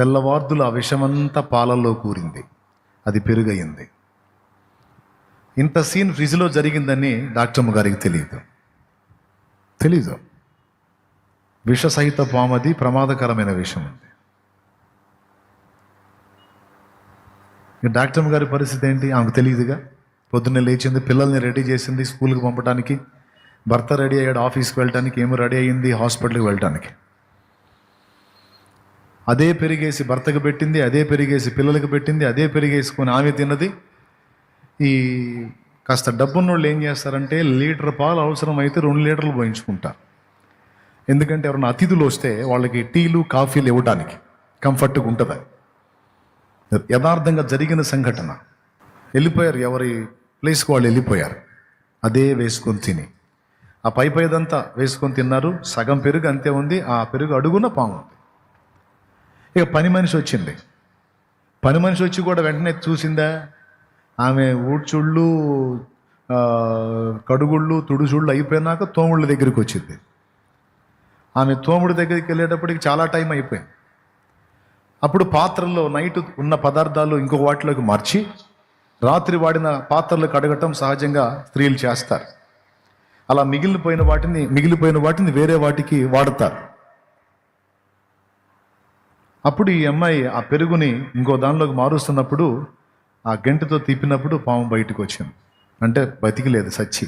తెల్లవార్దులు ఆ విషమంతా పాలల్లో కూరింది, అది పెరుగయింది. ఇంత సీన్ ఫ్రిడ్జ్లో జరిగిందని డాక్టర్మ్మ గారికి తెలీదు. విషసహిత పామది, ప్రమాదకరమైన విషం ఉంది. డాక్టర్మ్మ గారి పరిస్థితి ఏంటి? ఆమెకు తెలియదుగా. పొద్దున్నే లేచింది, పిల్లల్ని రెడీ చేసింది స్కూల్కి పంపడానికి, భర్త రెడీ అయ్యాడు ఆఫీస్కి వెళ్ళటానికి, ఏమో రెడీ అయ్యింది హాస్పిటల్కి వెళ్ళటానికి. అదే పెరిగేసి భర్తకు పెట్టింది, అదే పెరిగేసి పిల్లలకు పెట్టింది, అదే పెరిగేసుకొని ఆమె తిన్నది. ఈ కాస్త డబ్బున్నోళ్ళు ఏం చేస్తారంటే లీటర్ పాలు అవసరం అయితే 2 లీటర్లు పోయించుకుంటారు. ఎందుకంటే ఎవరైనా అతిథులు వస్తే వాళ్ళకి టీలు కాఫీలు ఇవ్వటానికి కంఫర్ట్గా ఉంటుంది. యథార్థంగా జరిగిన సంఘటన. వెళ్ళిపోయారు, ఎవరి ప్లేస్కి వాళ్ళు వెళ్ళిపోయారు. అదే వేసుకొని తిని ఆ పైదంతా వేసుకొని తిన్నారు. సగం పెరుగు అంతే ఉంది, ఆ పెరుగు అడుగున పాము ఉంది. ఇక పని మనిషి వచ్చింది. పని మనిషి వచ్చి కూడా వెంటనే చూసిందా, ఆమె ఊడ్చుళ్ళు కడుగుళ్ళు తుడుచుళ్ళు అయిపోయినాక తోముళ్ళ దగ్గరికి వచ్చింది. ఆమె తోముడి దగ్గరికి వెళ్ళేటప్పటికి చాలా టైం అయిపోయింది. అప్పుడు పాత్రల్లో నైట్ ఉన్న పదార్థాలు ఇంకొక వాటిలోకి మార్చి రాత్రి వాడిన పాత్రలు కడగటం సహజంగా స్త్రీలు చేస్తారు. అలా మిగిలిపోయిన వాటిని వేరే వాటికి వాడతారు. అప్పుడు ఈ అమ్మాయి ఆ పెరుగుని ఇంకో దానిలోకి మారుస్తున్నప్పుడు ఆ గంటతో తిప్పినప్పుడు పాము బయటకు వచ్చింది. అంటే బతికిలేదు, సచ్చి.